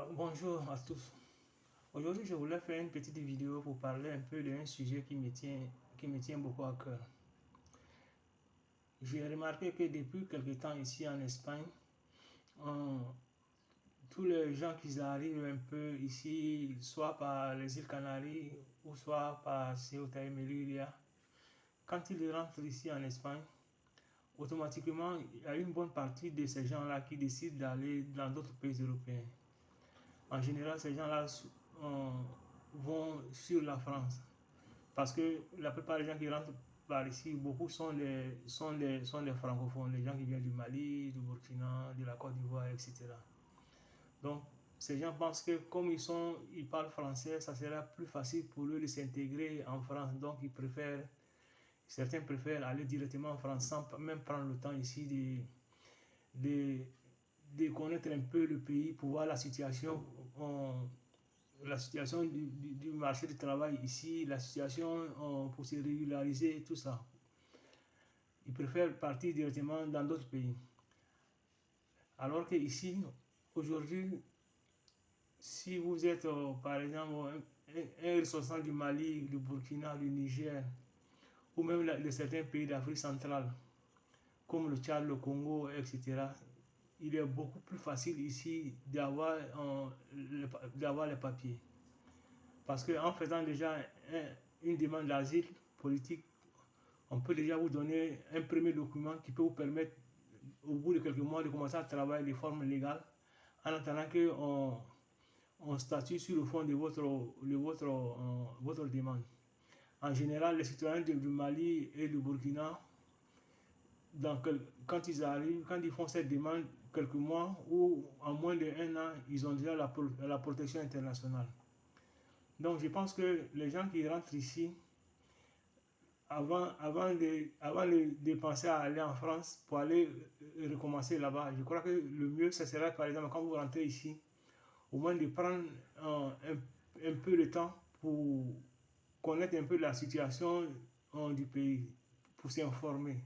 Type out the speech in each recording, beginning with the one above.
Bonjour à tous. Aujourd'hui, je voulais faire une petite vidéo pour parler un peu d'un sujet qui me tient beaucoup à cœur. J'ai remarqué que depuis quelque temps ici en Espagne, tous les gens qui arrivent un peu ici, soit par les îles Canaries ou soit par Ceuta et Melilla, quand ils rentrent ici en Espagne, automatiquement, il y a une bonne partie de ces gens-là qui décident d'aller dans d'autres pays européens. En général, ces gens-là vont sur la France. Parce que la plupart des gens qui rentrent par ici, beaucoup sont des francophones, les gens qui viennent du Mali, du Burkina, de la Côte d'Ivoire, etc. Donc, ces gens pensent que comme ils parlent français, ça sera plus facile pour eux de s'intégrer en France. Donc, certains préfèrent aller directement en France sans même prendre le temps ici de, de connaître un peu le pays pour voir la situation du marché du travail ici, la situation pour se régulariser, tout ça. Ils préfèrent partir directement dans d'autres pays. Alors que ici, aujourd'hui, si vous êtes par exemple un ressortissant du Mali, du Burkina, du Niger, ou même de certains pays d'Afrique centrale, comme le Tchad, le Congo, etc., il est beaucoup plus facile ici d'avoir les papiers. Parce qu'en faisant déjà une demande d'asile politique, on peut déjà vous donner un premier document qui peut vous permettre, au bout de quelques mois, de commencer à travailler de forme légale, en attendant qu'on statue sur le fond de votre demande. En général, les citoyens du Mali et du Burkina, quand ils arrivent, quand ils font cette demande, quelques mois ou en moins d'un an, ils ont déjà la protection internationale. Donc je pense que les gens qui rentrent ici, avant de penser à aller en France pour aller recommencer là-bas, je crois que le mieux, ce serait par exemple quand vous rentrez ici, au moins de prendre un peu de temps pour connaître un peu la situation du pays, pour s'informer.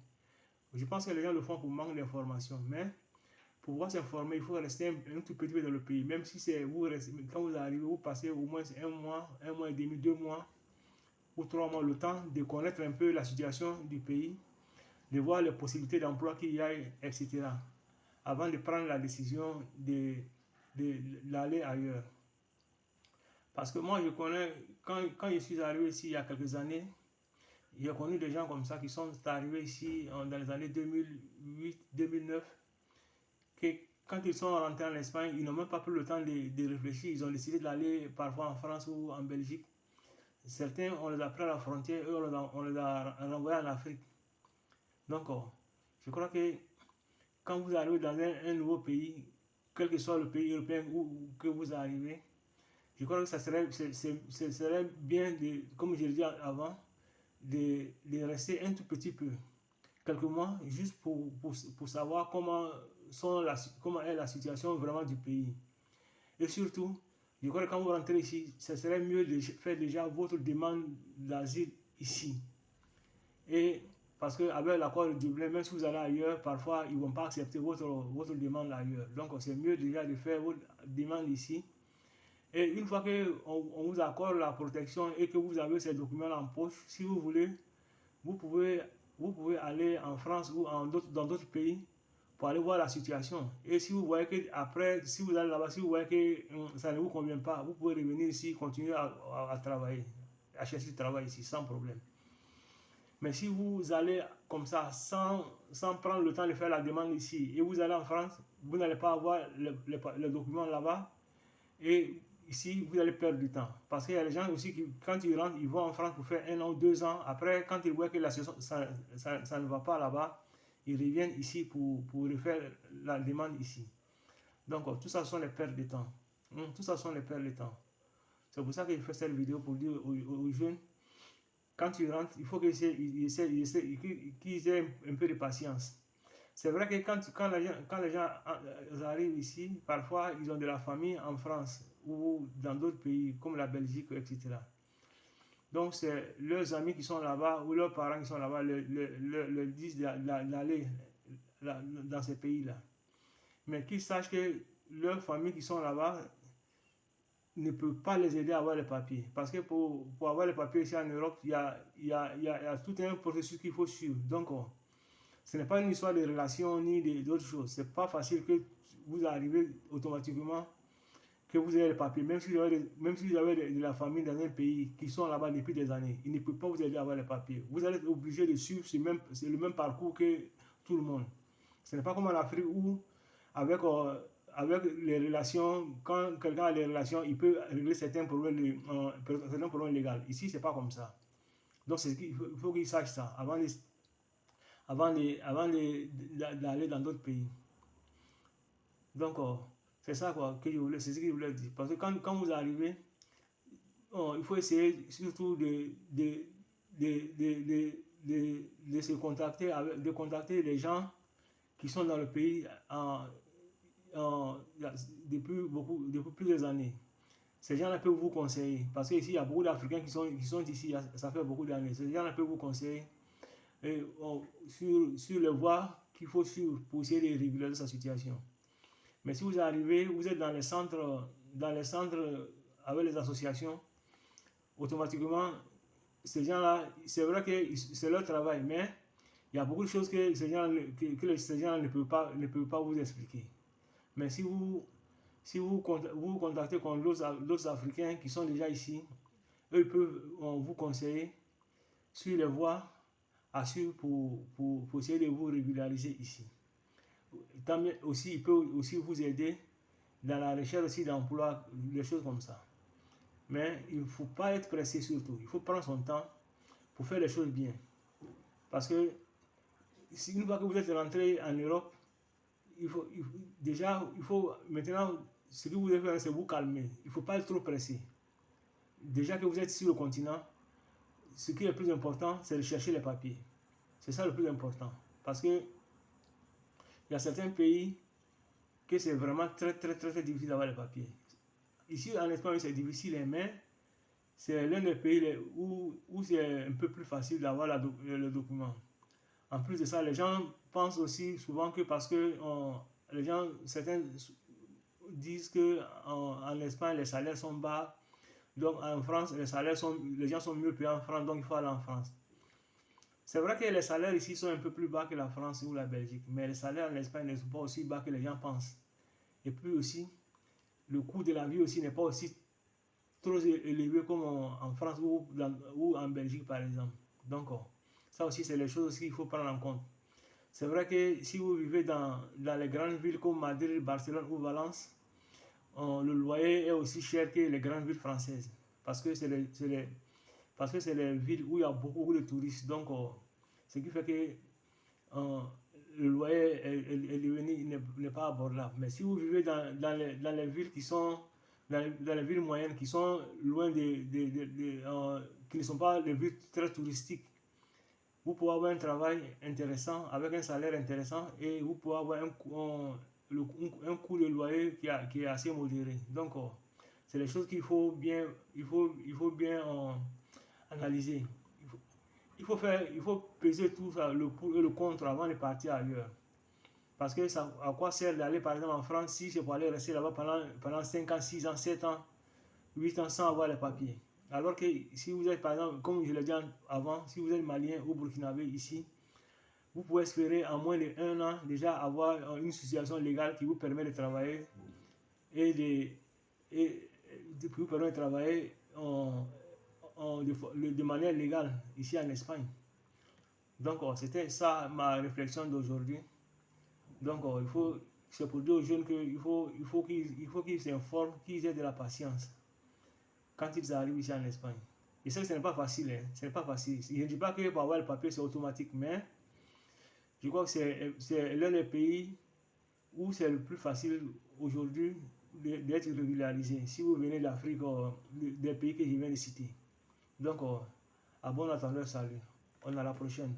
Je pense que les gens le font pour manque d'informations, mais pour pouvoir s'informer, il faut rester un tout petit peu dans le pays. Même si c'est quand vous arrivez, vous passez au moins un mois et demi, 2 mois ou 3 mois, le temps de connaître un peu la situation du pays, de voir les possibilités d'emploi qu'il y a, etc. Avant de prendre la décision d'aller ailleurs. Parce que moi, je connais, quand je suis arrivé ici il y a quelques années, j'ai connu des gens comme ça qui sont arrivés ici dans les années 2008-2009, que quand ils sont rentrés en Espagne, ils n'ont même pas pris le temps de réfléchir. Ils ont décidé d'aller parfois en France ou en Belgique. Certains, on les a pris à la frontière, eux, on les a renvoyés en Afrique. Donc, je crois que quand vous arrivez dans un nouveau pays, quel que soit le pays européen où que vous arrivez, je crois que ça serait bien, comme je l'ai dit avant, de rester un tout petit peu, quelques mois, juste pour savoir comment est la situation vraiment du pays. Et surtout, je crois que quand vous rentrez ici, ce serait mieux de faire déjà votre demande d'asile ici. Et parce qu'avec l'accord de Dublin, même si vous allez ailleurs, parfois ils ne vont pas accepter votre demande ailleurs. Donc c'est mieux déjà de faire votre demande ici. Et une fois qu'on vous accorde la protection et que vous avez ces documents en poche, si vous voulez, vous pouvez, vous pouvez aller en France ou dans d'autres pays pour aller voir la situation. Et si vous voyez que après, si vous allez là-bas, si vous voyez que ça ne vous convient pas, vous pouvez revenir ici, continuer à travailler, à chercher du travail ici sans problème. Mais si vous allez comme ça, sans prendre le temps de faire la demande ici, et vous allez en France, vous n'allez pas avoir les documents là-bas, et ici, vous allez perdre du temps. Parce qu'il y a des gens aussi qui, quand ils rentrent, ils vont en France pour faire 1 an, 2 ans. Après, quand ils voient que ça ne va pas là-bas, ils reviennent ici pour refaire la demande ici. Donc, tout ça sont les pertes de temps. Tout ça sont les pertes de temps. C'est pour ça que je fais cette vidéo pour dire aux jeunes, quand ils rentrent, il faut qu'ils aient un peu de patience. C'est vrai que quand les gens arrivent ici, parfois ils ont de la famille en France ou dans d'autres pays comme la Belgique, etc. Donc c'est leurs amis qui sont là-bas ou leurs parents qui sont là-bas leur disent d'aller dans ces pays-là. Mais qu'ils sachent que leurs familles qui sont là-bas, ne peut pas les aider à avoir les papiers. Parce que pour avoir les papiers ici en Europe, il y a tout un processus qu'il faut suivre. Donc, ce n'est pas une histoire de relations ni d'autres choses. Ce n'est pas facile que vous arrivez automatiquement, que vous ayez les papiers. Même si vous avez de la famille dans un pays qui sont là-bas depuis des années, ils ne peuvent pas vous aider à avoir les papiers. Vous allez être obligé de suivre le même parcours que tout le monde. Ce n'est pas comme en Afrique où, avec les relations, quand quelqu'un a des relations, il peut régler certains problèmes légaux. Ici, ce n'est pas comme ça. Donc, il faut qu'ils sachent ça avant d'aller dans d'autres pays. Donc, c'est ça quoi, c'est ce que je voulais dire. Parce que quand vous arrivez, il faut essayer surtout de se contacter, de contacter les gens qui sont dans le pays depuis plusieurs années. Ces gens-là peuvent vous conseiller. Parce qu'ici, il y a beaucoup d'Africains qui sont ici, ça fait beaucoup d'années. Ces gens-là peuvent vous conseiller sur les voies qu'il faut suivre pour essayer de régulariser sa situation. Mais si vous arrivez, vous êtes dans les centres avec les associations, automatiquement, ces gens-là, c'est vrai que c'est leur travail, mais il y a beaucoup de choses que ces gens ne peuvent pas vous expliquer. Mais si vous vous contactez contre d'autres Africains qui sont déjà ici, eux peuvent vous conseiller sur les voies à suivre pour essayer de vous régulariser ici. Aussi, il peut aussi vous aider dans la recherche aussi d'emploi, des choses comme ça. Mais il ne faut pas être pressé surtout. Il faut prendre son temps pour faire les choses bien. Parce que une fois que vous êtes rentré en Europe, maintenant, ce que vous devez faire, c'est vous calmer. Il ne faut pas être trop pressé. Déjà que vous êtes sur le continent, ce qui est le plus important, c'est de chercher les papiers. C'est ça le plus important. Parce que il y a certains pays que c'est vraiment très difficile d'avoir les papiers. Ici en Espagne c'est difficile, mais c'est l'un des pays où c'est un peu plus facile d'avoir le document. En plus de ça, les gens pensent aussi souvent que parce que certains disent que en Espagne les salaires sont bas, donc en France les gens sont mieux payés en France, donc il faut aller en France. C'est vrai que les salaires ici sont un peu plus bas que la France ou la Belgique, mais les salaires en Espagne ne sont pas aussi bas que les gens pensent. Et puis aussi, le coût de la vie aussi n'est pas aussi trop élevé comme en France ou en Belgique par exemple. Donc, ça aussi, c'est les choses qu'il faut prendre en compte. C'est vrai que si vous vivez dans les grandes villes comme Madrid, Barcelone ou Valence, le loyer est aussi cher que les grandes villes françaises. Parce que c'est les villes où il y a beaucoup de touristes. Donc, ce qui fait que le loyer n'est pas abordable. Mais si vous vivez dans les villes qui sont dans les villes moyennes qui sont loin qui ne sont pas des villes très touristiques, vous pouvez avoir un travail intéressant avec un salaire intéressant et vous pouvez avoir un coût de loyer qui est assez modéré. Donc, c'est les choses qu'il faut bien, analyser. Il faut peser tout ça, le pour et le contre avant de partir ailleurs. Parce que à quoi sert d'aller par exemple en France si c'est pour aller rester là-bas pendant 5 ans, 6 ans, 7 ans, 8 ans sans avoir les papiers. Alors que si vous êtes par exemple, comme je l'ai dit avant, si vous êtes malien ou burkinabé ici, vous pouvez espérer en moins d'1 an déjà avoir une situation légale qui vous permet de travailler vous permet de travailler de manière légale ici en Espagne. Donc c'était ça ma réflexion d'aujourd'hui. Donc c'est pour dire aux jeunes qu'il faut qu'ils s'informent, qu'ils aient de la patience quand ils arrivent ici en Espagne. Je sais que ce n'est pas facile, hein, ce n'est pas facile. Je ne dis pas que pour avoir le papier c'est automatique, mais je crois que c'est l'un des pays où c'est le plus facile aujourd'hui d'être régularisé. Si vous venez d'Afrique, des pays que je viens de citer. Donc, à bon entendeur, salut. On est à la prochaine.